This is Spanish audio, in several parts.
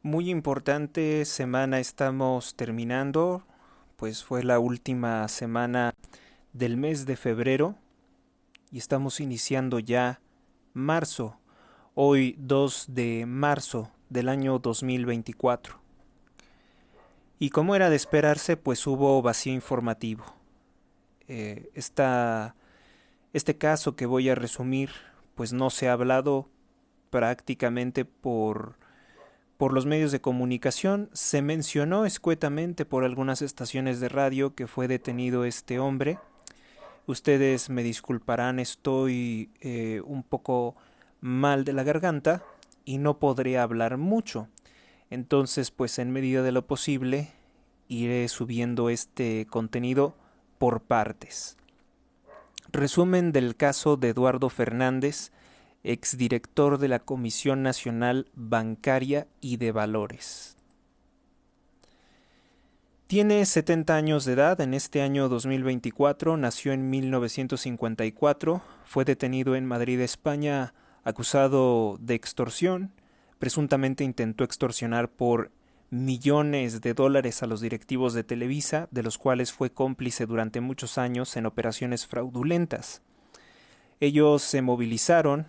Muy importante semana estamos terminando, pues fue la última semana del mes de febrero y estamos iniciando ya marzo, hoy 2 de marzo del año 2024. Y como era de esperarse, pues hubo vacío informativo. Eh, esta, este caso que voy a resumir, pues no se ha hablado prácticamente por los medios de comunicación. Se mencionó escuetamente por algunas estaciones de radio que fue detenido este hombre. Ustedes me disculparán, estoy un poco mal de la garganta y no podré hablar mucho. Entonces, pues en medida de lo posible, iré subiendo este contenido por partes. Resumen del caso de Eduardo Fernández, exdirector de la Comisión Nacional Bancaria y de Valores. Tiene 70 años de edad en este año 2024, nació en 1954, fue detenido en Madrid, España, acusado de extorsión, presuntamente intentó extorsionar por millones de dólares a los directivos de Televisa, de los cuales fue cómplice durante muchos años en operaciones fraudulentas. Ellos se movilizaron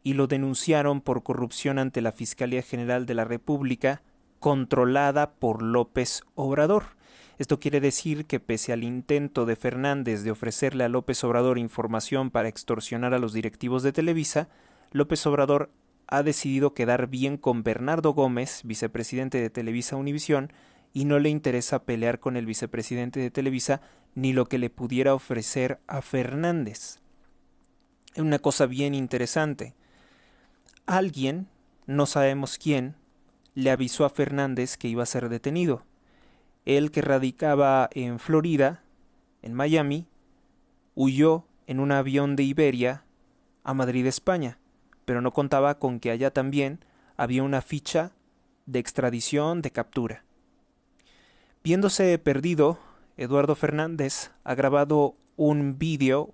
y lo denunciaron por corrupción ante la Fiscalía General de la República, controlada por López Obrador. Esto quiere decir que pese al intento de Fernández de ofrecerle a López Obrador información para extorsionar a los directivos de Televisa, López Obrador ha decidido quedar bien con Bernardo Gómez, vicepresidente de Televisa Univisión, y no le interesa pelear con el vicepresidente de Televisa ni lo que le pudiera ofrecer a Fernández. Es una cosa bien interesante. Alguien, no sabemos quién, le avisó a Fernández que iba a ser detenido. Él, que radicaba en Florida, en Miami, huyó en un avión de Iberia a Madrid, España, pero no contaba con que allá también había una ficha de extradición de captura. Viéndose perdido, Eduardo Fernández ha grabado un video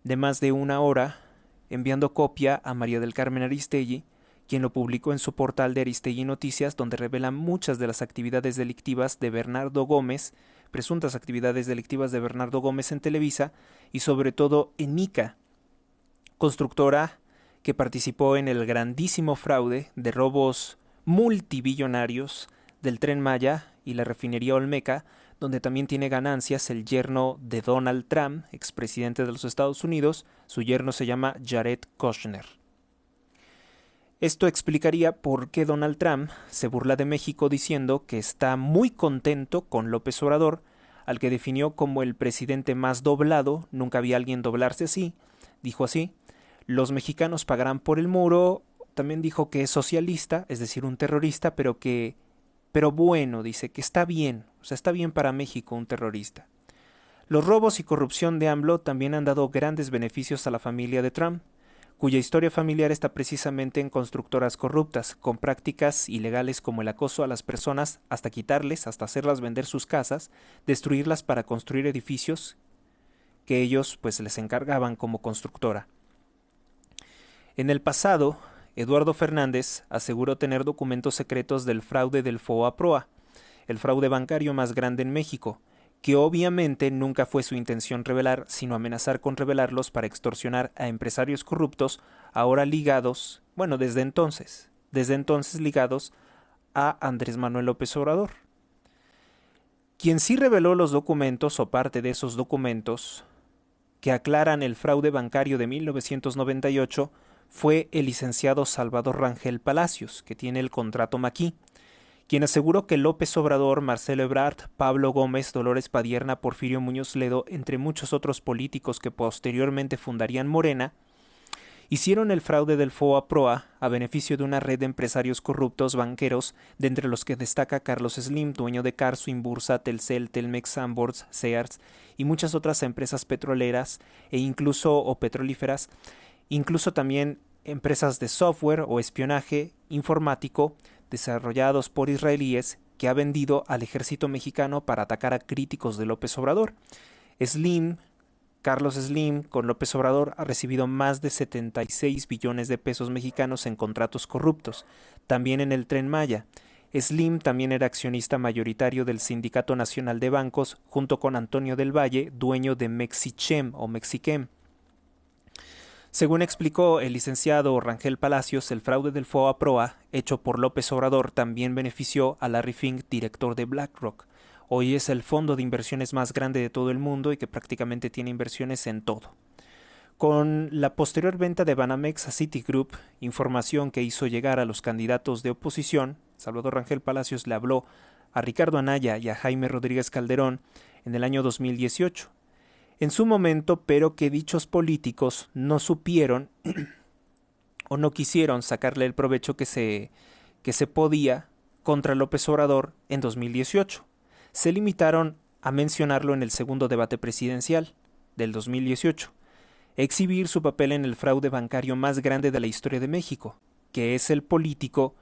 de más de una hora, enviando copia a María del Carmen Aristegui, quien lo publicó en su portal de Aristegui Noticias, donde revela muchas de las actividades delictivas de Bernardo Gómez, presuntas actividades delictivas de Bernardo Gómez en Televisa y sobre todo en ICA, constructora que participó en el grandísimo fraude de robos multibillonarios del Tren Maya y la refinería Olmeca, donde también tiene ganancias el yerno de Donald Trump, expresidente de los Estados Unidos. Su yerno se llama Jared Kushner. Esto explicaría por qué Donald Trump se burla de México diciendo que está muy contento con López Obrador, al que definió como el presidente más doblado. Nunca vi a alguien doblarse así. Dijo así: los mexicanos pagarán por el muro. También dijo que es socialista, es decir, un terrorista, pero bueno, dice que está bien, o sea, está bien para México un terrorista. Los robos y corrupción de AMLO también han dado grandes beneficios a la familia de Trump, cuya historia familiar está precisamente en constructoras corruptas, con prácticas ilegales como el acoso a las personas hasta quitarles, hasta hacerlas vender sus casas, destruirlas para construir edificios que ellos pues les encargaban como constructora. En el pasado, Eduardo Fernández aseguró tener documentos secretos del fraude del FOA-PROA, el fraude bancario más grande en México, que obviamente nunca fue su intención revelar, sino amenazar con revelarlos para extorsionar a empresarios corruptos, ahora ligados, bueno, desde entonces ligados a Andrés Manuel López Obrador. Quien sí reveló los documentos o parte de esos documentos que aclaran el fraude bancario de 1998 fue el licenciado Salvador Rangel Palacios, que tiene el contrato Maquis, quien aseguró que López Obrador, Marcelo Ebrard, Pablo Gómez, Dolores Padierna, Porfirio Muñoz Ledo, entre muchos otros políticos que posteriormente fundarían Morena, hicieron el fraude del FOA-PROA a beneficio de una red de empresarios corruptos banqueros, de entre los que destaca Carlos Slim, dueño de Carso, Inbursa, Telcel, Telmex, Sanborns, Sears y muchas otras empresas petroleras o petrolíferas, incluso también empresas de software o espionaje informático desarrollados por israelíes que ha vendido al ejército mexicano para atacar a críticos de López Obrador. Slim, Carlos Slim, con López Obrador, ha recibido más de 76 billones de pesos mexicanos en contratos corruptos, también en el Tren Maya. Slim también era accionista mayoritario del Sindicato Nacional de Bancos, junto con Antonio del Valle, dueño de Mexichem o Mexichem. Según explicó el licenciado Rangel Palacios, el fraude del FOA-PROA, hecho por López Obrador, también benefició a Larry Fink, director de BlackRock. Hoy es el fondo de inversiones más grande de todo el mundo y que prácticamente tiene inversiones en todo. Con la posterior venta de Banamex a Citigroup, información que hizo llegar a los candidatos de oposición, Salvador Rangel Palacios le habló a Ricardo Anaya y a Jaime Rodríguez Calderón en el año 2018. En su momento, pero que dichos políticos no supieron o no quisieron sacarle el provecho que se podía contra López Obrador en 2018. Se limitaron a mencionarlo en el segundo debate presidencial del 2018, exhibir su papel en el fraude bancario más grande de la historia de México, que es el político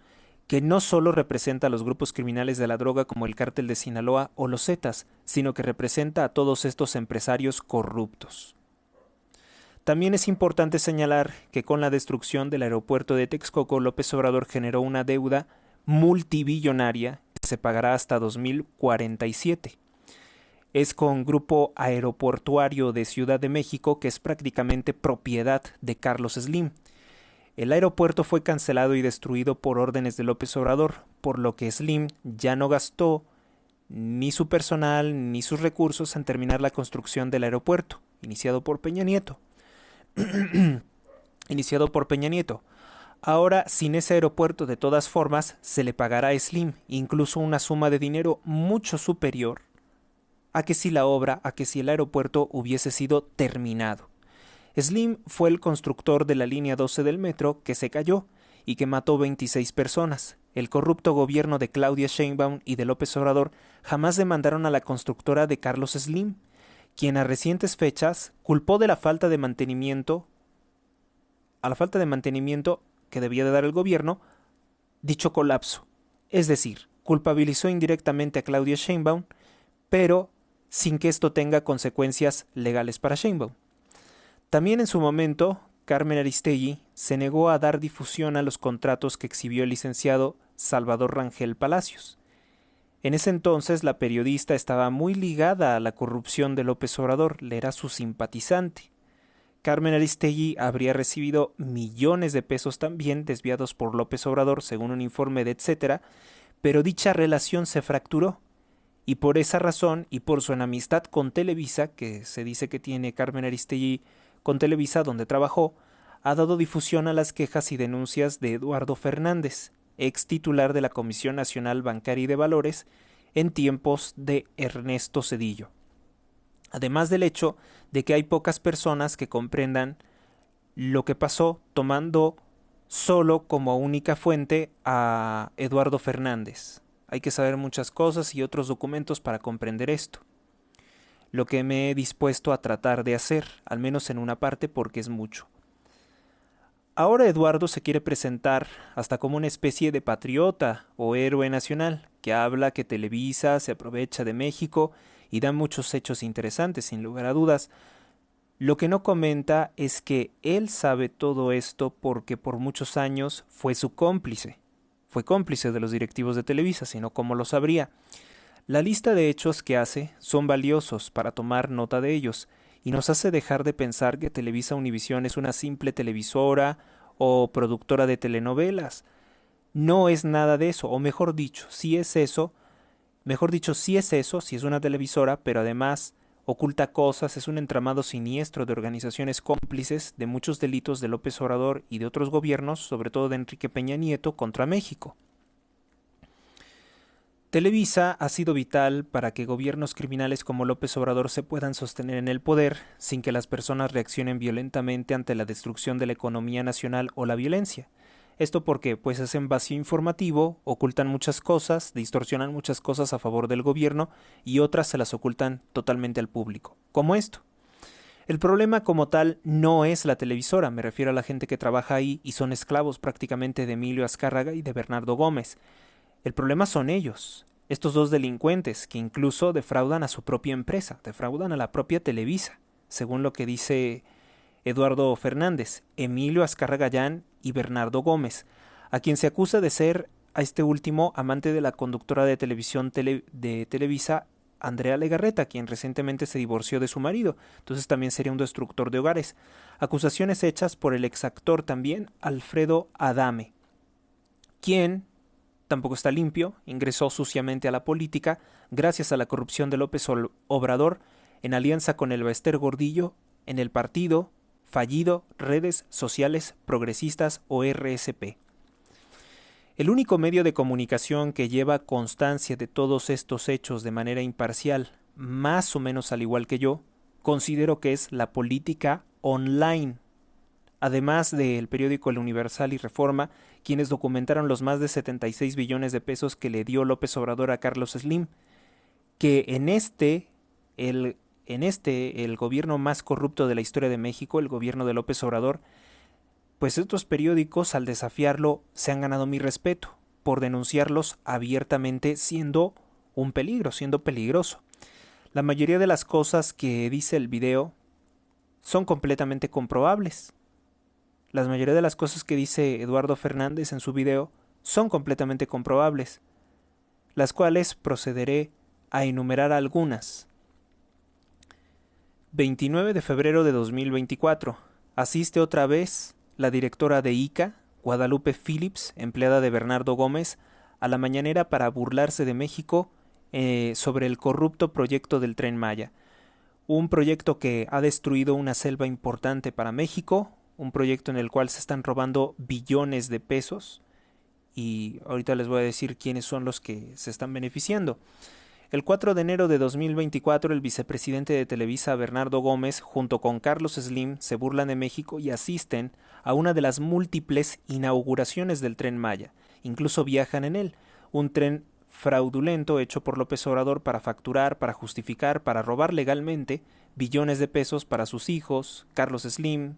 que no solo representa a los grupos criminales de la droga como el Cártel de Sinaloa o los Zetas, sino que representa a todos estos empresarios corruptos. También es importante señalar que con la destrucción del aeropuerto de Texcoco, López Obrador generó una deuda multibillonaria que se pagará hasta 2047. Es con Grupo Aeroportuario de Ciudad de México, que es prácticamente propiedad de Carlos Slim. El aeropuerto fue cancelado y destruido por órdenes de López Obrador, por lo que Slim ya no gastó ni su personal ni sus recursos en terminar la construcción del aeropuerto, iniciado por Peña Nieto. Ahora, sin ese aeropuerto, de todas formas, se le pagará a Slim incluso una suma de dinero mucho superior a que si el aeropuerto hubiese sido terminado. Slim fue el constructor de la línea 12 del metro que se cayó y que mató 26 personas. El corrupto gobierno de Claudia Sheinbaum y de López Obrador jamás demandaron a la constructora de Carlos Slim, quien a recientes fechas culpó de la falta de mantenimiento que debía de dar el gobierno dicho colapso. Es decir, culpabilizó indirectamente a Claudia Sheinbaum, pero sin que esto tenga consecuencias legales para Sheinbaum. También en su momento, Carmen Aristegui se negó a dar difusión a los contratos que exhibió el licenciado Salvador Rangel Palacios. En ese entonces la periodista estaba muy ligada a la corrupción de López Obrador, le era su simpatizante. Carmen Aristegui habría recibido millones de pesos también desviados por López Obrador, según un informe de Etcétera, pero dicha relación se fracturó. Y por esa razón, y por su enemistad con Televisa, que se dice que tiene Carmen Aristegui con Televisa, donde trabajó, ha dado difusión a las quejas y denuncias de Eduardo Fernández, ex titular de la Comisión Nacional Bancaria y de Valores, en tiempos de Ernesto Zedillo. Además del hecho de que hay pocas personas que comprendan lo que pasó, tomando solo como única fuente a Eduardo Fernández. Hay que saber muchas cosas y otros documentos para comprender esto. Lo que me he dispuesto a tratar de hacer, al menos en una parte, porque es mucho. Ahora Eduardo se quiere presentar hasta como una especie de patriota o héroe nacional, que habla que Televisa se aprovecha de México y da muchos hechos interesantes, sin lugar a dudas. Lo que no comenta es que él sabe todo esto porque por muchos años fue su cómplice. Fue cómplice de los directivos de Televisa, sino cómo lo sabría. La lista de hechos que hace son valiosos para tomar nota de ellos y nos hace dejar de pensar que Televisa Univisión es una simple televisora o productora de telenovelas. No es nada de eso, o mejor dicho, sí es eso, sí es una televisora, pero además oculta cosas, es un entramado siniestro de organizaciones cómplices de muchos delitos de López Obrador y de otros gobiernos, sobre todo de Enrique Peña Nieto, contra México. Televisa ha sido vital para que gobiernos criminales como López Obrador se puedan sostener en el poder sin que las personas reaccionen violentamente ante la destrucción de la economía nacional o la violencia. Esto porque pues hacen vacío informativo, ocultan muchas cosas, distorsionan muchas cosas a favor del gobierno y otras se las ocultan totalmente al público, como esto. El problema como tal no es la televisora, me refiero a la gente que trabaja ahí y son esclavos prácticamente de Emilio Azcárraga y de Bernardo Gómez. El problema son ellos, estos dos delincuentes que incluso defraudan a su propia empresa, defraudan a la propia Televisa, según lo que dice Eduardo Fernández, Emilio Azcarra Gallán y Bernardo Gómez, a quien se acusa de ser, a este último, amante de la conductora de televisión de Televisa, Andrea Legarreta, quien recientemente se divorció de su marido, entonces también sería un destructor de hogares. Acusaciones hechas por el exactor también, Alfredo Adame, quien tampoco está limpio, ingresó suciamente a la política gracias a la corrupción de López Obrador en alianza con el Bester Gordillo en el partido fallido Redes Sociales Progresistas o RSP. El único medio de comunicación que lleva constancia de todos estos hechos de manera imparcial, más o menos al igual que yo, considero que es la política online. Además del periódico El Universal y Reforma, quienes documentaron los más de 76 billones de pesos que le dio López Obrador a Carlos Slim, que el gobierno más corrupto de la historia de México, el gobierno de López Obrador, pues estos periódicos, al desafiarlo, se han ganado mi respeto por denunciarlos abiertamente, siendo un peligro, siendo peligroso. La mayoría de las cosas que dice el video son completamente comprobables. La mayoría de las cosas que dice Eduardo Fernández en su video son completamente comprobables, las cuales procederé a enumerar algunas. 29 de febrero de 2024. Asiste otra vez la directora de ICA, Guadalupe Phillips, empleada de Bernardo Gómez, a la mañanera para burlarse de México sobre el corrupto proyecto del Tren Maya. Un proyecto que ha destruido una selva importante para México, un proyecto en el cual se están robando billones de pesos, y ahorita les voy a decir quiénes son los que se están beneficiando. El 4 de enero de 2024, el vicepresidente de Televisa, Bernardo Gómez, junto con Carlos Slim, se burlan de México y asisten a una de las múltiples inauguraciones del Tren Maya. Incluso viajan en él, un tren fraudulento hecho por López Obrador para facturar, para justificar, para robar legalmente billones de pesos para sus hijos, Carlos Slim,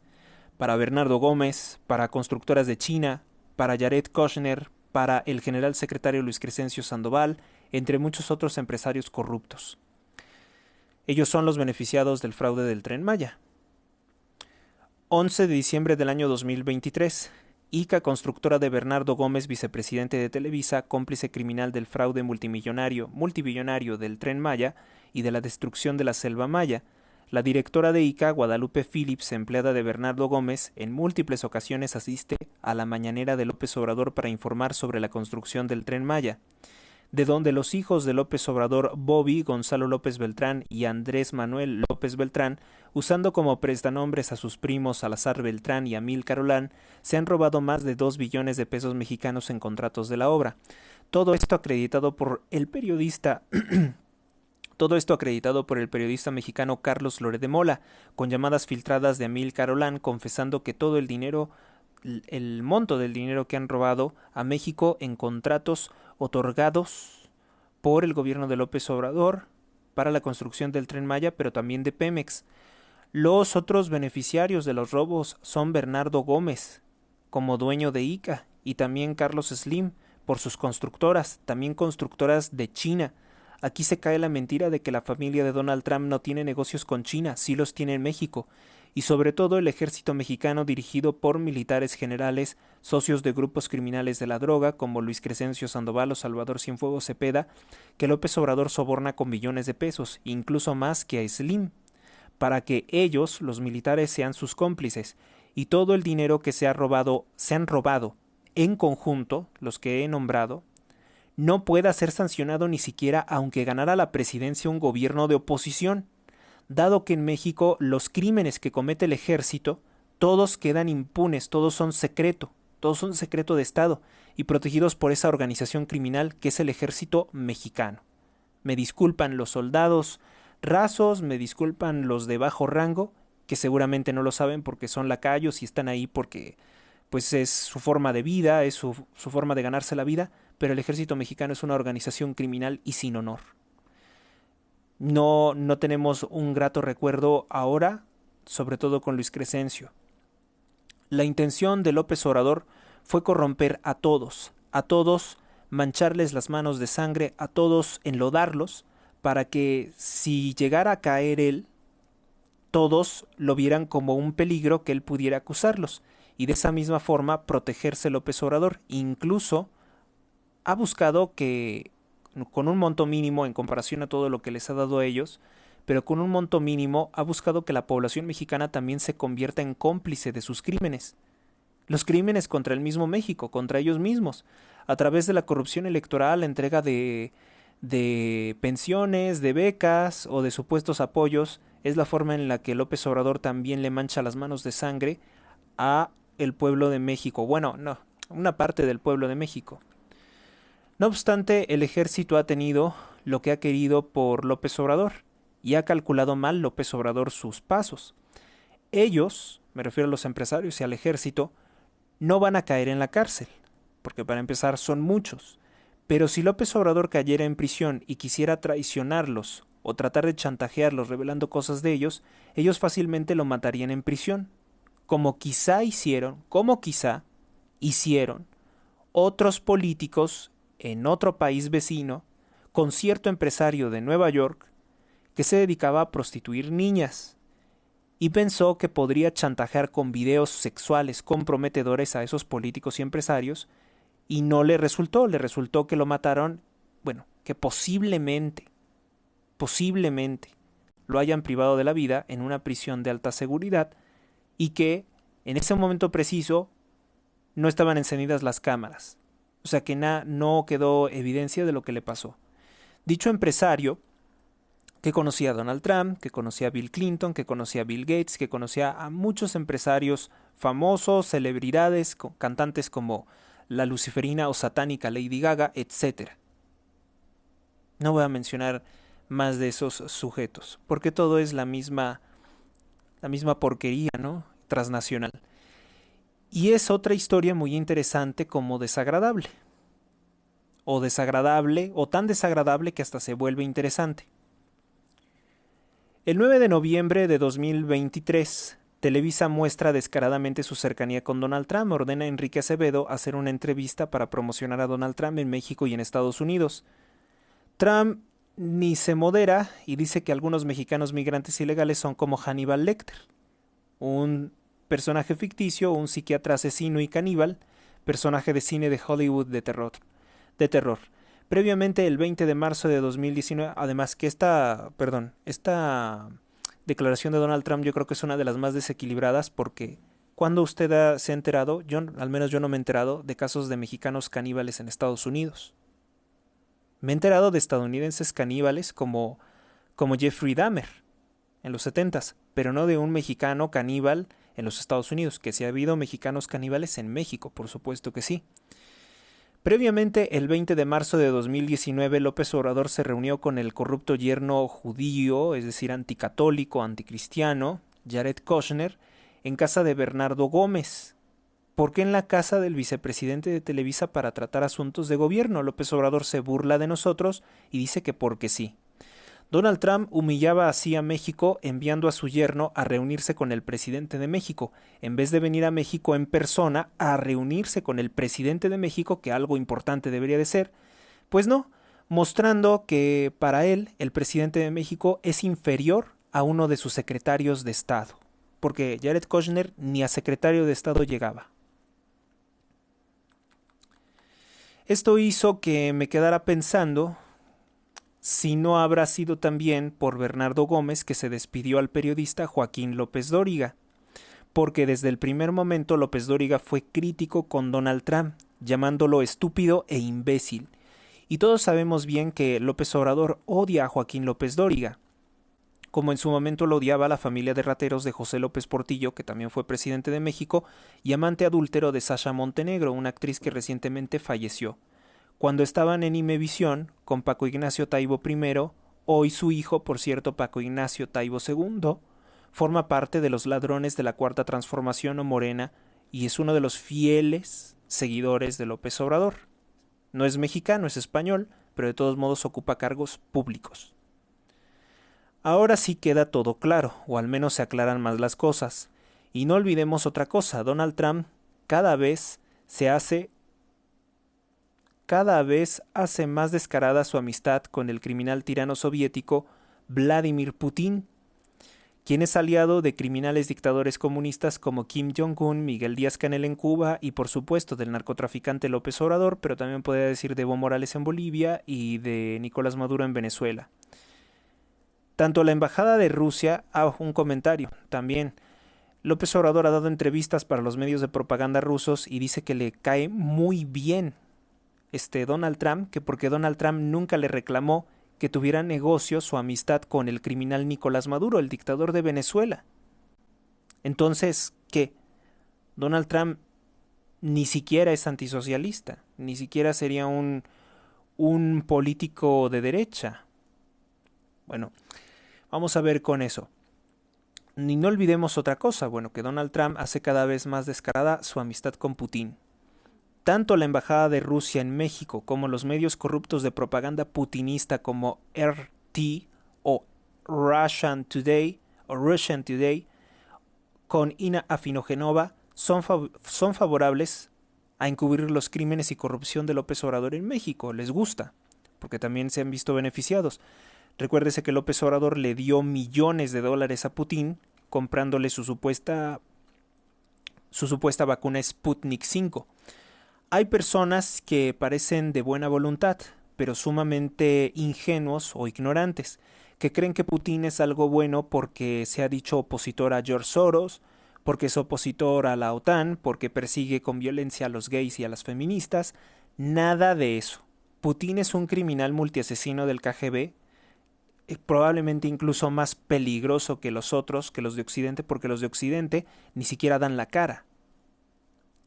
para Bernardo Gómez, para constructoras de China, para Jared Kushner, para el general secretario Luis Crescencio Sandoval, entre muchos otros empresarios corruptos. Ellos son los beneficiados del fraude del Tren Maya. 11 de diciembre del año 2023. ICA, constructora de Bernardo Gómez, vicepresidente de Televisa, cómplice criminal del fraude multibillonario del Tren Maya y de la destrucción de la selva maya. La directora de ICA, Guadalupe Phillips, empleada de Bernardo Gómez, en múltiples ocasiones asiste a la mañanera de López Obrador para informar sobre la construcción del Tren Maya, de donde los hijos de López Obrador, Bobby, Gonzalo López Beltrán y Andrés Manuel López Beltrán, usando como prestanombres a sus primos Salazar Beltrán y Amílcar Olán, se han robado más de 2 billones de pesos mexicanos en contratos de la obra. Todo esto acreditado por el periodista mexicano Carlos Loret de Mola, con llamadas filtradas de Amílcar Olán confesando que todo el monto del dinero que han robado a México en contratos otorgados por el gobierno de López Obrador para la construcción del Tren Maya, pero también de Pemex. Los otros beneficiarios de los robos son Bernardo Gómez, como dueño de ICA, y también Carlos Slim, por sus constructoras, también constructoras de China. Aquí se cae la mentira de que la familia de Donald Trump no tiene negocios con China, sí los tiene en México, y sobre todo el ejército mexicano dirigido por militares generales, socios de grupos criminales de la droga, como Luis Crescencio Sandoval o Salvador Cienfuegos Cepeda, que López Obrador soborna con billones de pesos, incluso más que a Slim, para que ellos, los militares, sean sus cómplices, y todo el dinero que se han robado en conjunto, los que he nombrado, no pueda ser sancionado ni siquiera aunque ganara la presidencia un gobierno de oposición, dado que en México los crímenes que comete el ejército todos quedan impunes, todos son secreto de Estado y protegidos por esa organización criminal que es el ejército mexicano. Me disculpan los soldados rasos, me disculpan los de bajo rango, que seguramente no lo saben porque son lacayos y están ahí porque pues es su forma de vida, es su forma de ganarse la vida, pero el ejército mexicano es una organización criminal y sin honor. No tenemos un grato recuerdo ahora, sobre todo con Luis Crescencio. La intención de López Obrador fue corromper a todos, mancharles las manos de sangre, a todos enlodarlos, para que si llegara a caer él, todos lo vieran como un peligro que él pudiera acusarlos, y de esa misma forma protegerse López Obrador. Incluso ha buscado que, con un monto mínimo en comparación a todo lo que les ha dado a ellos, pero con un monto mínimo ha buscado que la población mexicana también se convierta en cómplice de sus crímenes. Los crímenes contra el mismo México, contra ellos mismos, a través de la corrupción electoral, la entrega de pensiones, de becas o de supuestos apoyos, es la forma en la que López Obrador también le mancha las manos de sangre a el pueblo de México. Bueno, no, una parte del pueblo de México. No obstante, el ejército ha tenido lo que ha querido por López Obrador y ha calculado mal López Obrador sus pasos. Ellos, me refiero a los empresarios y al ejército, no van a caer en la cárcel, porque para empezar son muchos. Pero si López Obrador cayera en prisión y quisiera traicionarlos o tratar de chantajearlos revelando cosas de ellos, ellos fácilmente lo matarían en prisión, como quizá hicieron otros políticos en otro país vecino con cierto empresario de Nueva York que se dedicaba a prostituir niñas y pensó que podría chantajear con videos sexuales comprometedores a esos políticos y empresarios y no le resultó que lo mataron, bueno, que posiblemente lo hayan privado de la vida en una prisión de alta seguridad y que en ese momento preciso no estaban encendidas las cámaras. O sea que no quedó evidencia de lo que le pasó. Dicho empresario, que conocía a Donald Trump, que conocía a Bill Clinton, que conocía a Bill Gates, que conocía a muchos empresarios famosos, celebridades, cantantes como la luciferina o satánica Lady Gaga, etc. No voy a mencionar más de esos sujetos, porque todo es la misma porquería, ¿no? Transnacional. Y es otra historia muy interesante como desagradable. O tan desagradable que hasta se vuelve interesante. El 9 de noviembre de 2023, Televisa muestra descaradamente su cercanía con Donald Trump. Ordena a Enrique Acevedo hacer una entrevista para promocionar a Donald Trump en México y en Estados Unidos. Trump ni se modera y dice que algunos mexicanos migrantes ilegales son como Hannibal Lecter, un personaje ficticio, un psiquiatra asesino y caníbal, personaje de cine de Hollywood de terror. Previamente, el 20 de marzo de 2019, además que esta declaración de Donald Trump yo creo que es una de las más desequilibradas porque cuando usted se ha enterado, al menos yo no me he enterado, de casos de mexicanos caníbales en Estados Unidos. Me he enterado de estadounidenses caníbales como Jeffrey Dahmer en los 70s, pero no de un mexicano caníbal en los Estados Unidos, que si ha habido mexicanos caníbales en México, por supuesto que sí. Previamente, el 20 de marzo de 2019, López Obrador se reunió con el corrupto yerno judío, es decir, anticatólico, anticristiano, Jared Kushner, en casa de Bernardo Gómez. ¿Por qué en la casa del vicepresidente de Televisa para tratar asuntos de gobierno? López Obrador se burla de nosotros y dice que porque sí. Donald Trump humillaba así a México enviando a su yerno a reunirse con el presidente de México, en vez de venir a México en persona a reunirse con el presidente de México, que algo importante debería de ser, pues no, mostrando que para él el presidente de México es inferior a uno de sus secretarios de Estado, porque Jared Kushner ni a secretario de Estado llegaba. Esto hizo que me quedara pensando si no habrá sido también por Bernardo Gómez que se despidió al periodista Joaquín López Dóriga, porque desde el primer momento López Dóriga fue crítico con Donald Trump, llamándolo estúpido e imbécil. Y todos sabemos bien que López Obrador odia a Joaquín López Dóriga, como en su momento lo odiaba la familia de rateros de José López Portillo, que también fue presidente de México, y amante adúltero de Sasha Montenegro, una actriz que recientemente falleció. Cuando estaban en Imevisión con Paco Ignacio Taibo I, hoy su hijo, por cierto, Paco Ignacio Taibo II, forma parte de los ladrones de la Cuarta Transformación o Morena y es uno de los fieles seguidores de López Obrador. No es mexicano, es español, pero de todos modos ocupa cargos públicos. Ahora sí queda todo claro, o al menos se aclaran más las cosas. Y no olvidemos otra cosa, Donald Trump cada vez hace más descarada su amistad con el criminal tirano soviético Vladimir Putin, quien es aliado de criminales dictadores comunistas como Kim Jong-un, Miguel Díaz-Canel en Cuba y por supuesto del narcotraficante López Obrador, pero también podría decir de Evo Morales en Bolivia y de Nicolás Maduro en Venezuela. Tanto la embajada de Rusia, un comentario también. López Obrador ha dado entrevistas para los medios de propaganda rusos y dice que le cae muy bien Donald Trump, que porque Donald Trump nunca le reclamó que tuviera negocios o amistad con el criminal Nicolás Maduro, el dictador de Venezuela. Entonces, ¿qué? Donald Trump ni siquiera es antisocialista, ni siquiera sería un político de derecha. Bueno, vamos a ver con eso. Ni no olvidemos otra cosa, bueno, que Donald Trump hace cada vez más descarada su amistad con Putin. Tanto la embajada de Rusia en México como los medios corruptos de propaganda putinista como RT o Russian Today con Ina Afinogenova son favorables a encubrir los crímenes y corrupción de López Obrador en México. Les gusta, porque también se han visto beneficiados. Recuérdese que López Obrador le dio millones de dólares a Putin comprándole su supuesta vacuna Sputnik 5. Hay personas que parecen de buena voluntad, pero sumamente ingenuos o ignorantes, que creen que Putin es algo bueno porque se ha dicho opositor a George Soros, porque es opositor a la OTAN, porque persigue con violencia a los gays y a las feministas. Nada de eso. Putin es un criminal multiasesino del KGB, probablemente incluso más peligroso que los otros, que los de Occidente, porque los de Occidente ni siquiera dan la cara.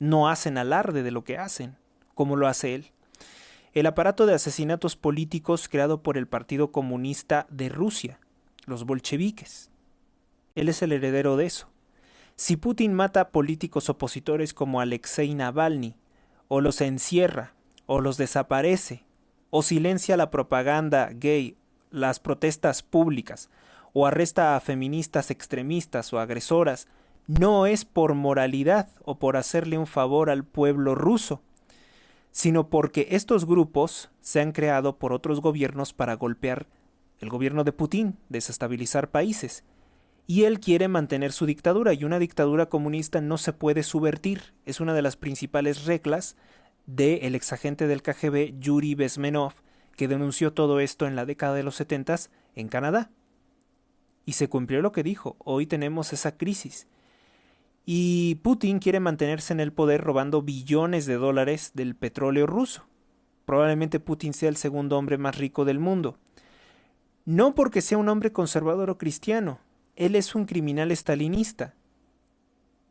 No hacen alarde de lo que hacen, como lo hace él. El aparato de asesinatos políticos creado por el Partido Comunista de Rusia, los bolcheviques. Él es el heredero de eso. Si Putin mata a políticos opositores como Alexei Navalny, o los encierra, o los desaparece, o silencia la propaganda gay, las protestas públicas, o arresta a feministas extremistas o agresoras, no es por moralidad o por hacerle un favor al pueblo ruso, sino porque estos grupos se han creado por otros gobiernos para golpear el gobierno de Putin, desestabilizar países. Y él quiere mantener su dictadura, y una dictadura comunista no se puede subvertir. Es una de las principales reglas del exagente del KGB, Yuri Bezmenov, que denunció todo esto en la década de los 70 en Canadá. Y se cumplió lo que dijo. Hoy tenemos esa crisis. Y Putin quiere mantenerse en el poder robando billones de dólares del petróleo ruso. Probablemente Putin sea el segundo hombre más rico del mundo. No porque sea un hombre conservador o cristiano. Él es un criminal estalinista.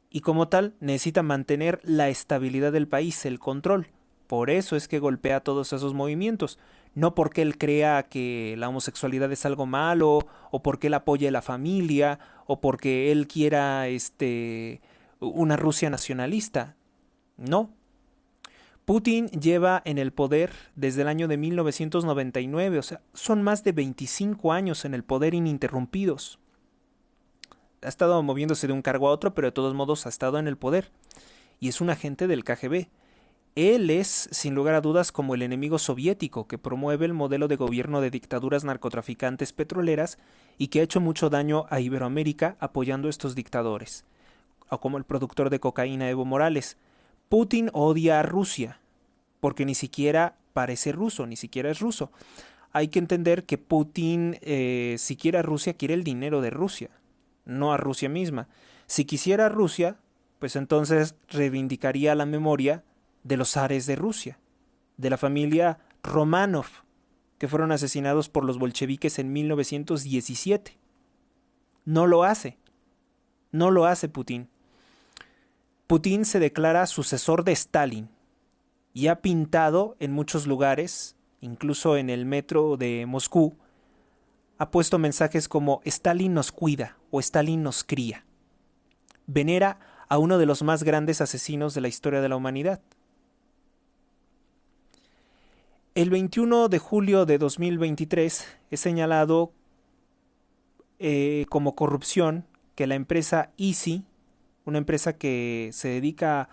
Y como tal, necesita mantener la estabilidad del país, el control. Por eso es que golpea todos esos movimientos. No porque él crea que la homosexualidad es algo malo, o porque él apoye a la familia, o porque él quiera una Rusia nacionalista. No. Putin lleva en el poder desde el año de 1999, o sea, son más de 25 años en el poder ininterrumpidos. Ha estado moviéndose de un cargo a otro, pero de todos modos ha estado en el poder. Y es un agente del KGB. Él es, sin lugar a dudas, como el enemigo soviético que promueve el modelo de gobierno de dictaduras narcotraficantes petroleras y que ha hecho mucho daño a Iberoamérica apoyando a estos dictadores, o como el productor de cocaína Evo Morales. Putin odia a Rusia, porque ni siquiera parece ruso, ni siquiera es ruso. Hay que entender que Putin, si quiere a Rusia, quiere el dinero de Rusia, no a Rusia misma. Si quisiera a Rusia, pues entonces reivindicaría la memoria de los zares de Rusia, de la familia Romanov, que fueron asesinados por los bolcheviques en 1917. No lo hace. No lo hace Putin. Putin se declara sucesor de Stalin y ha pintado en muchos lugares, incluso en el metro de Moscú, ha puesto mensajes como Stalin nos cuida o Stalin nos cría. Venera a uno de los más grandes asesinos de la historia de la humanidad. El 21 de julio de 2023 es señalado como corrupción que la empresa Easy, una empresa que se dedica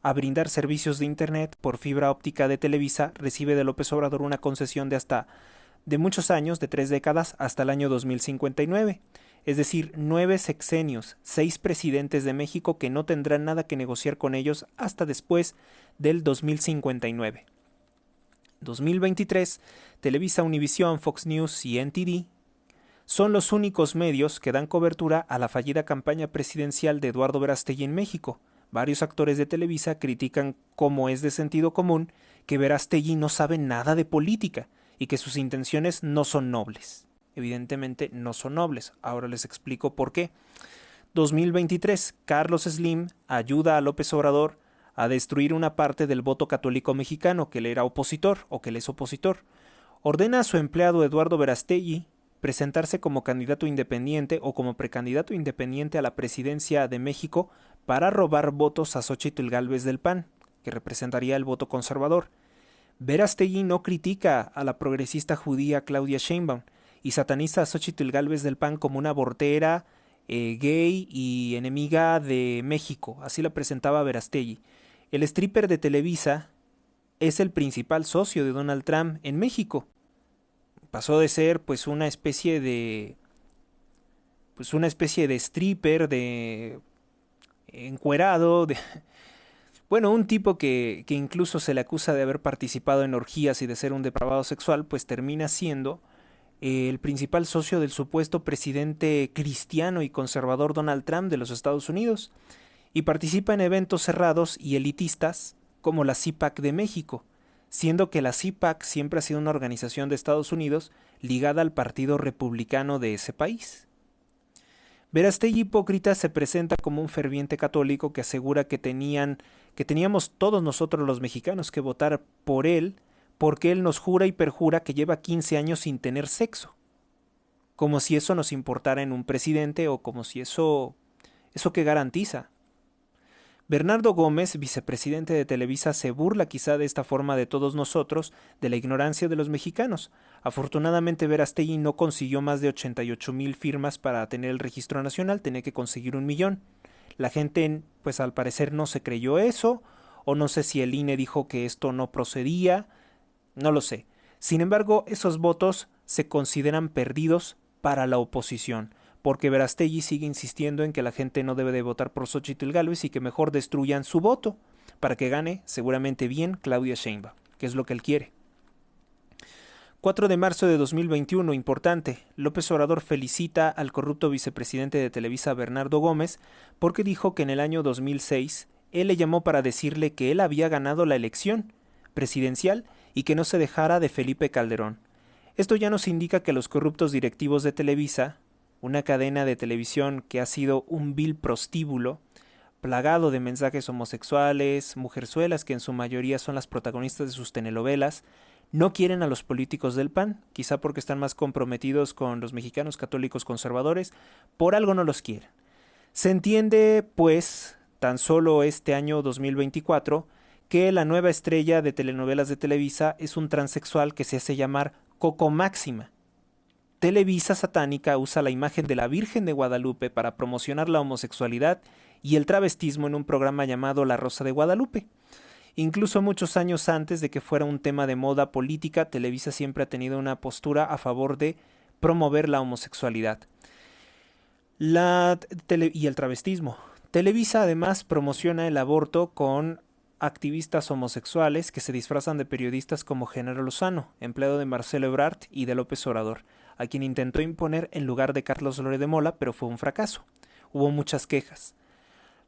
a brindar servicios de internet por fibra óptica de Televisa, recibe de López Obrador una concesión de muchos años, de 3 décadas, hasta el año 2059. es decir, 9 sexenios, 6 presidentes de México que no tendrán nada que negociar con ellos hasta después del 2059. 2023, Televisa, Univisión, Fox News y NTD son los únicos medios que dan cobertura a la fallida campaña presidencial de Eduardo Verástegui en México. Varios actores de Televisa critican, como es de sentido común, que Verástegui no sabe nada de política y que sus intenciones no son nobles. Evidentemente no son nobles. Ahora les explico por qué. 2023. Carlos Slim ayuda a López Obrador a destruir una parte del voto católico mexicano que le era opositor o que le es opositor. Ordena a su empleado Eduardo Verástegui presentarse como candidato independiente o como precandidato independiente a la presidencia de México para robar votos a Xóchitl Gálvez del PAN, que representaría el voto conservador. Verástegui no critica a la progresista judía Claudia Sheinbaum y sataniza a Xóchitl Gálvez del PAN como una abortera, gay y enemiga de México. Así la presentaba Verástegui. El stripper de Televisa es el principal socio de Donald Trump en México. Pasó de ser una especie de stripper, de encuerado, un tipo que incluso se le acusa de haber participado en orgías y de ser un depravado sexual, pues termina siendo el principal socio del supuesto presidente cristiano y conservador Donald Trump de los Estados Unidos, y participa en eventos cerrados y elitistas como la CPAC de México, siendo que la CPAC siempre ha sido una organización de Estados Unidos ligada al Partido Republicano de ese país. Verástegui hipócrita se presenta como un ferviente católico que asegura que teníamos todos nosotros los mexicanos que votar por él porque él nos jura y perjura que lleva 15 años sin tener sexo. Como si eso nos importara en un presidente o como si eso que garantiza. Bernardo Gómez, vicepresidente de Televisa, se burla quizá de esta forma de todos nosotros, de la ignorancia de los mexicanos. Afortunadamente Verástegui no consiguió más de 88,000 firmas para tener el registro nacional, tenía que conseguir 1,000,000. La gente, pues al parecer no se creyó eso, o no sé si el INE dijo que esto no procedía, no lo sé. Sin embargo, esos votos se consideran perdidos para la oposición, porque Verástegui sigue insistiendo en que la gente no debe de votar por Xóchitl Gálvez y que mejor destruyan su voto para que gane seguramente bien Claudia Sheinbaum, que es lo que él quiere. 4 de marzo de 2021, importante, López Obrador felicita al corrupto vicepresidente de Televisa Bernardo Gómez porque dijo que en el año 2006 él le llamó para decirle que él había ganado la elección presidencial y que no se dejara de Felipe Calderón. Esto ya nos indica que los corruptos directivos de Televisa, una cadena de televisión que ha sido un vil prostíbulo, plagado de mensajes homosexuales, mujerzuelas que en su mayoría son las protagonistas de sus telenovelas, no quieren a los políticos del PAN, quizá porque están más comprometidos con los mexicanos católicos conservadores, por algo no los quieren. Se entiende, pues, tan solo este año 2024, que la nueva estrella de telenovelas de Televisa es un transexual que se hace llamar Coco Máxima. Televisa satánica usa la imagen de la Virgen de Guadalupe para promocionar la homosexualidad y el travestismo en un programa llamado La Rosa de Guadalupe. Incluso muchos años antes de que fuera un tema de moda política, Televisa siempre ha tenido una postura a favor de promover la homosexualidad y el travestismo. Televisa además promociona el aborto con activistas homosexuales que se disfrazan de periodistas como Genaro Lozano, empleado de Marcelo Ebrard y de López Obrador, a quien intentó imponer en lugar de Carlos Loret de Mola, pero fue un fracaso. Hubo muchas quejas.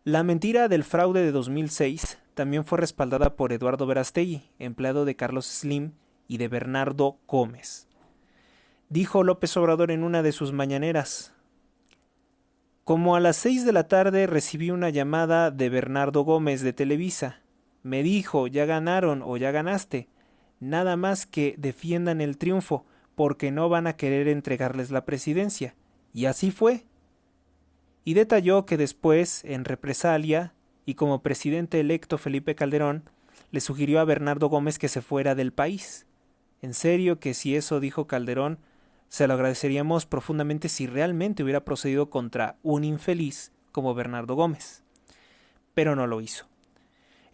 La mentira del fraude de 2006 también fue respaldada por Eduardo Verástegui, empleado de Carlos Slim y de Bernardo Gómez. Dijo López Obrador en una de sus mañaneras: como a las 6 de la tarde recibí una llamada de Bernardo Gómez de Televisa. Me dijo, ya ganaron o ya ganaste. Nada más que defiendan el triunfo, porque no van a querer entregarles la presidencia. Y así fue. Y detalló que después, en represalia, y como presidente electo Felipe Calderón, le sugirió a Bernardo Gómez que se fuera del país. En serio que si eso dijo Calderón, se lo agradeceríamos profundamente si realmente hubiera procedido contra un infeliz como Bernardo Gómez. Pero no lo hizo.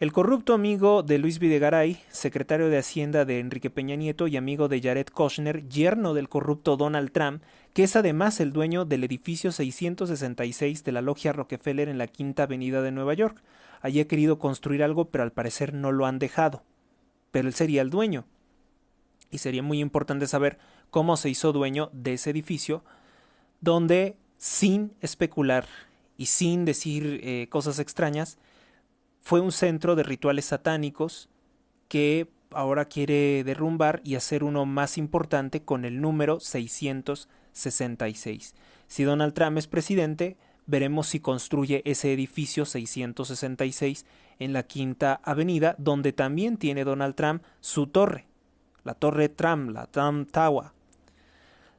El corrupto amigo de Luis Videgaray, secretario de Hacienda de Enrique Peña Nieto y amigo de Jared Kushner, yerno del corrupto Donald Trump, que es además el dueño del edificio 666 de la Logia Rockefeller en la Quinta Avenida de Nueva York. Allí ha querido construir algo, pero al parecer no lo han dejado. Pero él sería el dueño. Y sería muy importante saber cómo se hizo dueño de ese edificio, donde, sin especular y sin decir cosas extrañas, fue un centro de rituales satánicos que ahora quiere derrumbar y hacer uno más importante con el número 666. Si Donald Trump es presidente, veremos si construye ese edificio 666 en la Quinta Avenida, donde también tiene Donald Trump su torre, la Torre Trump, la Trump Tower.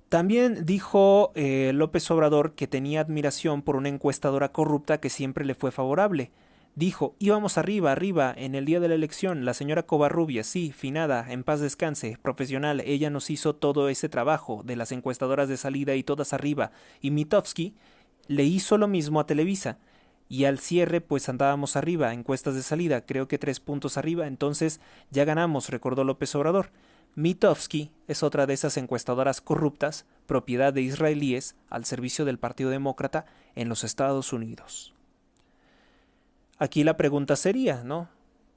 También dijo López Obrador que tenía admiración por una encuestadora corrupta que siempre le fue favorable. Dijo, íbamos arriba, arriba, en el día de la elección, la señora Covarrubias, sí, finada, en paz descanse, profesional, ella nos hizo todo ese trabajo de las encuestadoras de salida y todas arriba, y Mitofsky le hizo lo mismo a Televisa, y al cierre pues andábamos arriba, encuestas de salida, creo que 3 puntos arriba, entonces ya ganamos, recordó López Obrador. Mitofsky es otra de esas encuestadoras corruptas, propiedad de israelíes, al servicio del Partido Demócrata en los Estados Unidos. Aquí la pregunta sería, ¿no?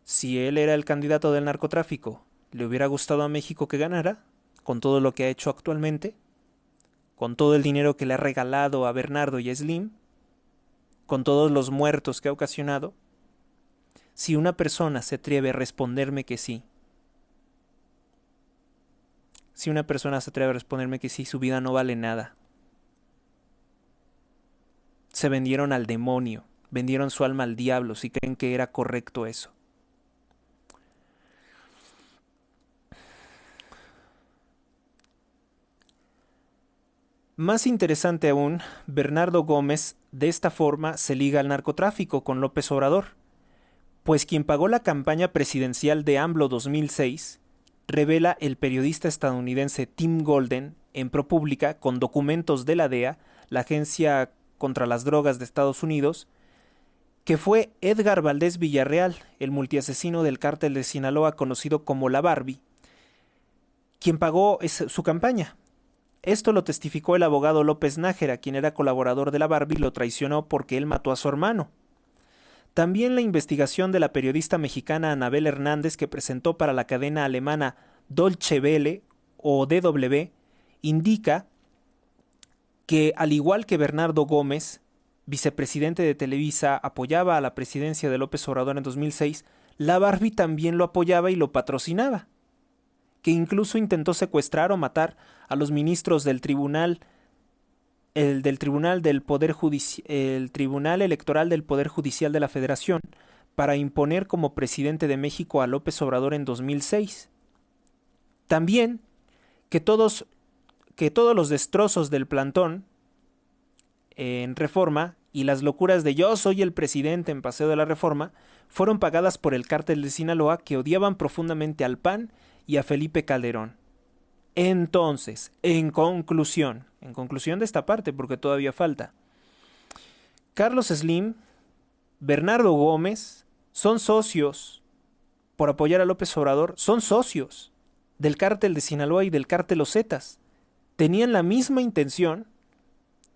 Si él era el candidato del narcotráfico, ¿le hubiera gustado a México que ganara? Con todo lo que ha hecho actualmente, con todo el dinero que le ha regalado a Bernardo y a Slim, con todos los muertos que ha ocasionado. Si una persona se atreve a responderme que sí, su vida no vale nada. Se vendieron al demonio. Vendieron su alma al diablo si creen que era correcto eso. Más interesante aún, Bernardo Gómez de esta forma se liga al narcotráfico con López Obrador, pues quien pagó la campaña presidencial de AMLO 2006, revela el periodista estadounidense Tim Golden en ProPublica con documentos de la DEA, la Agencia contra las Drogas de Estados Unidos, que fue Edgar Valdés Villarreal, el multiasesino del cártel de Sinaloa conocido como la Barbie, quien pagó su campaña. Esto lo testificó el abogado López Nájera, quien era colaborador de la Barbie y lo traicionó porque él mató a su hermano. También la investigación de la periodista mexicana Anabel Hernández, que presentó para la cadena alemana Deutsche Welle o DW, indica que, al igual que Bernardo Gómez, vicepresidente de Televisa, apoyaba a la presidencia de López Obrador en 2006, la Barbie también lo apoyaba y lo patrocinaba, que incluso intentó secuestrar o matar a los ministros del Tribunal Electoral del Poder Judicial de la Federación para imponer como presidente de México a López Obrador en 2006. También que todos los destrozos del plantón en Reforma y las locuras de yo soy el presidente en Paseo de la Reforma fueron pagadas por el cártel de Sinaloa, que odiaban profundamente al PAN y a Felipe Calderón. Entonces, en conclusión de esta parte, porque todavía falta, Carlos Slim, Bernardo Gómez son socios, por apoyar a López Obrador, son socios del cártel de Sinaloa y del cártel Los Zetas. Tenían la misma intención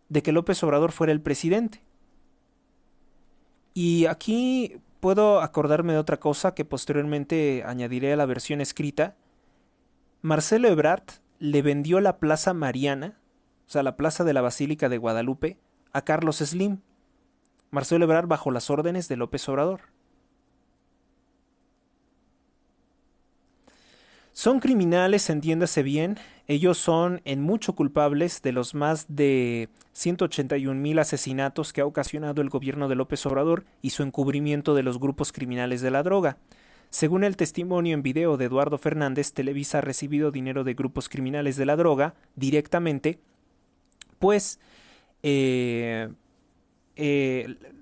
de que López Obrador fuera el presidente. Y aquí puedo acordarme de otra cosa que posteriormente añadiré a la versión escrita. Marcelo Ebrard le vendió la Plaza Mariana, o sea, la plaza de la Basílica de Guadalupe, a Carlos Slim. Marcelo Ebrard bajo las órdenes de López Obrador. Son criminales, entiéndase bien, ellos son en mucho culpables de los más de 181,000 asesinatos que ha ocasionado el gobierno de López Obrador y su encubrimiento de los grupos criminales de la droga. Según el testimonio en video de Eduardo Fernández, Televisa ha recibido dinero de grupos criminales de la droga directamente, pues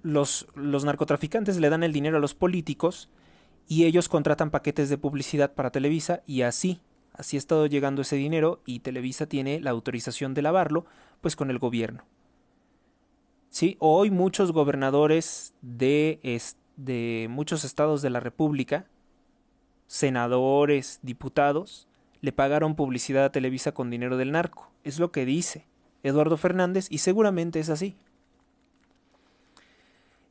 los narcotraficantes le dan el dinero a los políticos y ellos contratan paquetes de publicidad para Televisa y así ha estado llegando ese dinero y Televisa tiene la autorización de lavarlo, pues con el gobierno. Sí, hoy muchos gobernadores de de muchos estados de la República, senadores, diputados, le pagaron publicidad a Televisa con dinero del narco. Es lo que dice Eduardo Fernández y seguramente es así.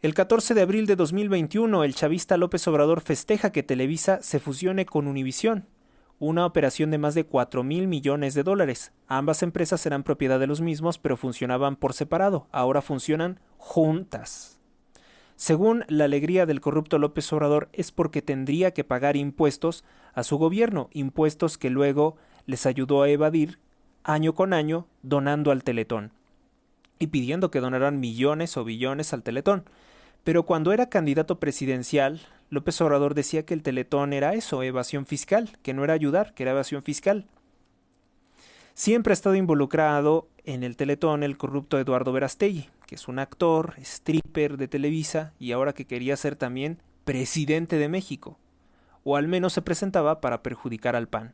El 14 de abril de 2021, el chavista López Obrador festeja que Televisa se fusione con Univisión, una operación de más de 4,000 millones de dólares. Ambas empresas eran propiedad de los mismos, pero funcionaban por separado. Ahora funcionan juntas. Según la alegría del corrupto López Obrador, es porque tendría que pagar impuestos a su gobierno, impuestos que luego les ayudó a evadir año con año donando al Teletón y pidiendo que donaran millones o billones al Teletón. Pero cuando era candidato presidencial, López Obrador decía que el Teletón era eso, evasión fiscal, que no era ayudar, que era evasión fiscal. Siempre ha estado involucrado en el Teletón el corrupto Eduardo Verástegui, que es un actor, stripper de Televisa y ahora que quería ser también presidente de México, o al menos se presentaba para perjudicar al PAN.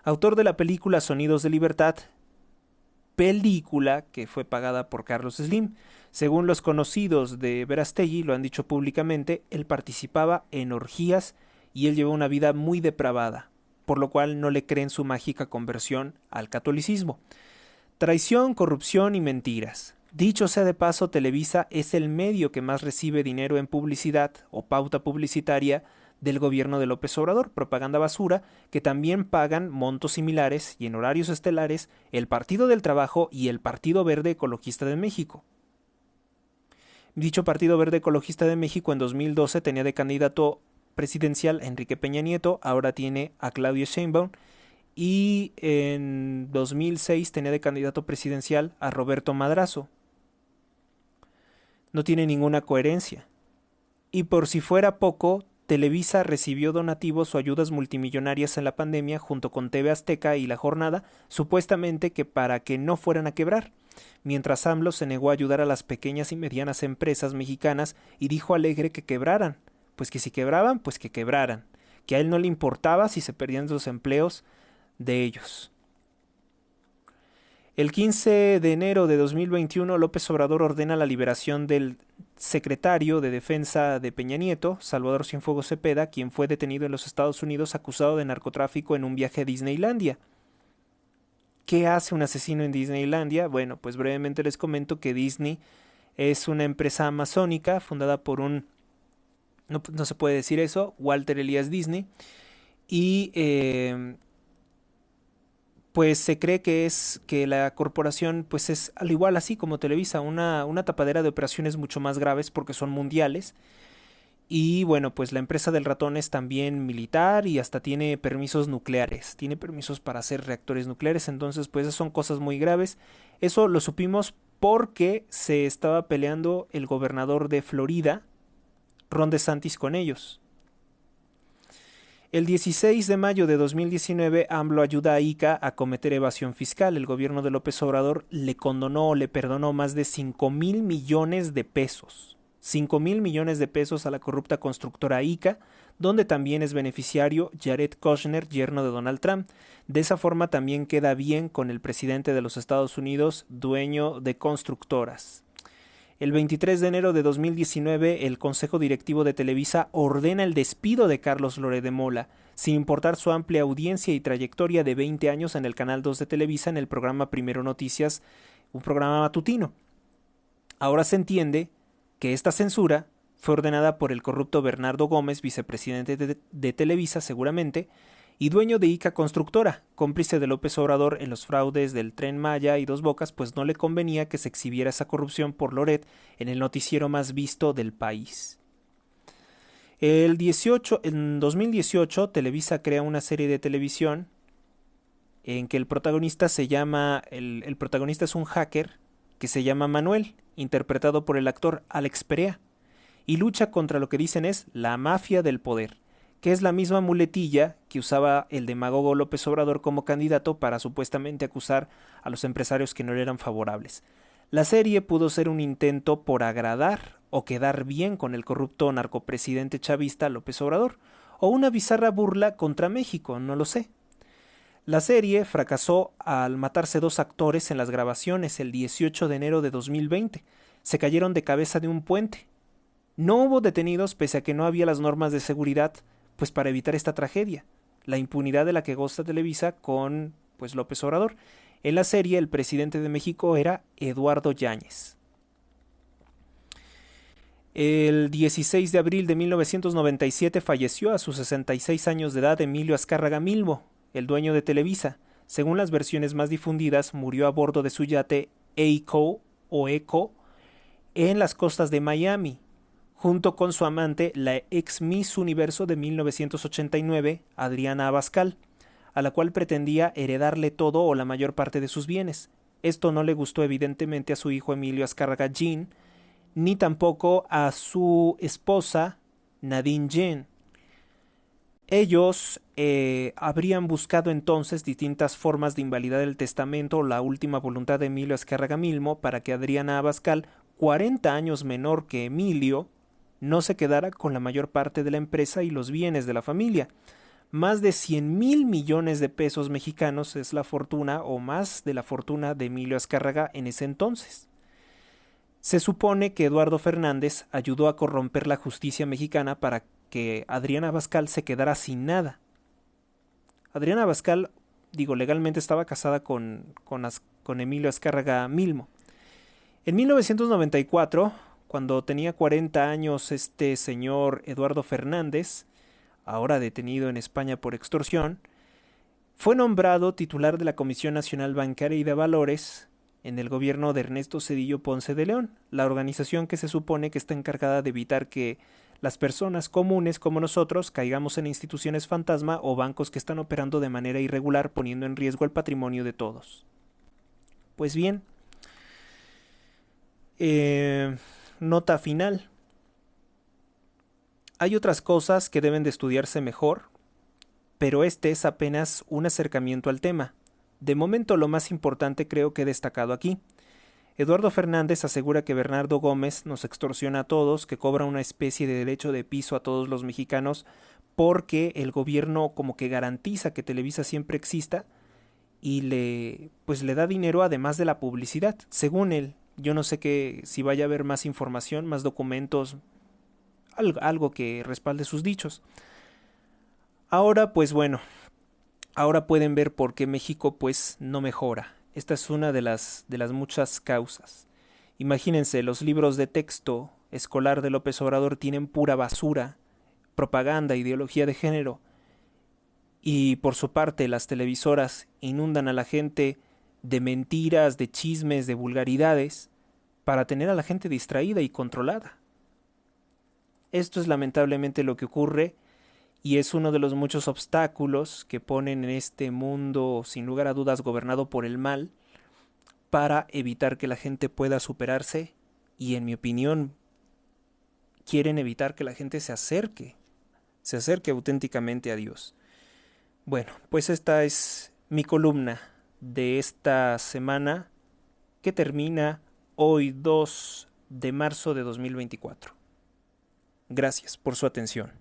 Autor de la película Sonidos de Libertad, película que fue pagada por Carlos Slim. Según los conocidos de Verástegui, lo han dicho públicamente, él participaba en orgías y él llevó una vida muy depravada, por lo cual no le creen su mágica conversión al catolicismo. Traición, corrupción y mentiras. Dicho sea de paso, Televisa es el medio que más recibe dinero en publicidad o pauta publicitaria del gobierno de López Obrador, propaganda basura, que también pagan montos similares y en horarios estelares el Partido del Trabajo y el Partido Verde Ecologista de México. Dicho Partido Verde Ecologista de México en 2012 tenía de candidato presidencial a Enrique Peña Nieto, ahora tiene a Claudia Sheinbaum, y en 2006 tenía de candidato presidencial a Roberto Madrazo. No tiene ninguna coherencia. Y por si fuera poco, Televisa recibió donativos o ayudas multimillonarias en la pandemia junto con TV Azteca y La Jornada, supuestamente que para que no fueran a quebrar, mientras AMLO se negó a ayudar a las pequeñas y medianas empresas mexicanas y dijo alegre que quebraran, pues que si quebraban, pues que quebraran, que a él no le importaba si se perdían sus empleos de ellos. El 15 de enero de 2021, López Obrador ordena la liberación del secretario de Defensa de Peña Nieto, Salvador Cienfuegos Cepeda, quien fue detenido en los Estados Unidos acusado de narcotráfico en un viaje a Disneylandia. ¿Qué hace un asesino en Disneylandia? Bueno, pues brevemente les comento que Disney es una empresa amazónica fundada por no se puede decir eso, Walter Elias Disney, y pues se cree que la corporación pues es al igual así como Televisa, una tapadera de operaciones mucho más graves porque son mundiales. Y bueno, pues la empresa del ratón es también militar y hasta tiene permisos nucleares, tiene permisos para hacer reactores nucleares, entonces pues son cosas muy graves. Eso lo supimos porque se estaba peleando el gobernador de Florida, Ron DeSantis, con ellos. El 16 de mayo de 2019, AMLO ayuda a ICA a cometer evasión fiscal. El gobierno de López Obrador le condonó o le perdonó más de 5,000 millones de pesos. 5,000 millones de pesos a la corrupta constructora ICA, donde también es beneficiario Jared Kushner, yerno de Donald Trump. De esa forma también queda bien con el presidente de los Estados Unidos, dueño de constructoras. El 23 de enero de 2019, el Consejo Directivo de Televisa ordena el despido de Carlos Loret de Mola, sin importar su amplia audiencia y trayectoria de 20 años en el Canal 2 de Televisa en el programa Primero Noticias, un programa matutino. Ahora se entiende que esta censura fue ordenada por el corrupto Bernardo Gómez, vicepresidente de Televisa seguramente, y dueño de ICA Constructora, cómplice de López Obrador en los fraudes del Tren Maya y Dos Bocas, pues no le convenía que se exhibiera esa corrupción por Loret en el noticiero más visto del país. En 2018, Televisa crea una serie de televisión en que el protagonista el protagonista es un hacker que se llama Manuel, interpretado por el actor Alex Perea, y lucha contra lo que dicen es la mafia del poder, que es la misma muletilla que usaba el demagogo López Obrador como candidato para supuestamente acusar a los empresarios que no le eran favorables. La serie pudo ser un intento por agradar o quedar bien con el corrupto narcopresidente chavista López Obrador, o una bizarra burla contra México, no lo sé. La serie fracasó al matarse 2 actores en las grabaciones el 18 de enero de 2020. Se cayeron de cabeza de un puente. No hubo detenidos pese a que no había las normas de seguridad, pues para evitar esta tragedia, la impunidad de la que goza Televisa con pues López Obrador. En la serie el presidente de México era Eduardo Yáñez. El 16 de abril de 1997 falleció a sus 66 años de edad Emilio Azcárraga Milmo, el dueño de Televisa. Según las versiones más difundidas, murió a bordo de su yate Echo o Echo en las costas de Miami, junto con su amante, la ex Miss Universo de 1989, Adriana Abascal, a la cual pretendía heredarle todo o la mayor parte de sus bienes. Esto no le gustó evidentemente a su hijo Emilio Azcárraga Jean, ni tampoco a su esposa Nadine Jean. Ellos habrían buscado entonces distintas formas de invalidar el testamento o la última voluntad de Emilio Azcárraga Milmo para que Adriana Abascal, 40 años menor que Emilio, no se quedara con la mayor parte de la empresa y los bienes de la familia. Más de 100,000 millones de pesos mexicanos es la fortuna o más de la fortuna de Emilio Azcárraga en ese entonces. Se supone que Eduardo Fernández ayudó a corromper la justicia mexicana para que Adriana Abascal se quedara sin nada. Adriana Abascal, legalmente estaba casada con Emilio Azcárraga Milmo. En 1994, cuando tenía 40 años este señor Eduardo Fernández, ahora detenido en España por extorsión, fue nombrado titular de la Comisión Nacional Bancaria y de Valores en el gobierno de Ernesto Zedillo Ponce de León, la organización que se supone que está encargada de evitar que las personas comunes como nosotros caigamos en instituciones fantasma o bancos que están operando de manera irregular poniendo en riesgo el patrimonio de todos. Pues bien, nota final. Hay otras cosas que deben de estudiarse mejor, pero este es apenas un acercamiento al tema. De momento lo más importante creo que he destacado aquí. Eduardo Fernández asegura que Bernardo Gómez nos extorsiona a todos, que cobra una especie de derecho de piso a todos los mexicanos porque el gobierno como que garantiza que Televisa siempre exista y le da dinero además de la publicidad. Según él, yo no sé si vaya a haber más información, más documentos, algo que respalde sus dichos. Ahora, pues bueno, ahora pueden ver por qué México pues no mejora. Esta es una de las muchas causas. Imagínense, los libros de texto escolar de López Obrador tienen pura basura, propaganda, ideología de género. Y por su parte las televisoras inundan a la gente de mentiras, de chismes, de vulgaridades, para tener a la gente distraída y controlada. Esto es lamentablemente lo que ocurre y es uno de los muchos obstáculos que ponen en este mundo, sin lugar a dudas, gobernado por el mal, para evitar que la gente pueda superarse y, en mi opinión, quieren evitar que la gente se acerque auténticamente a Dios. Bueno, pues esta es mi columna de esta semana que termina hoy 2 de marzo de 2024. Gracias por su atención.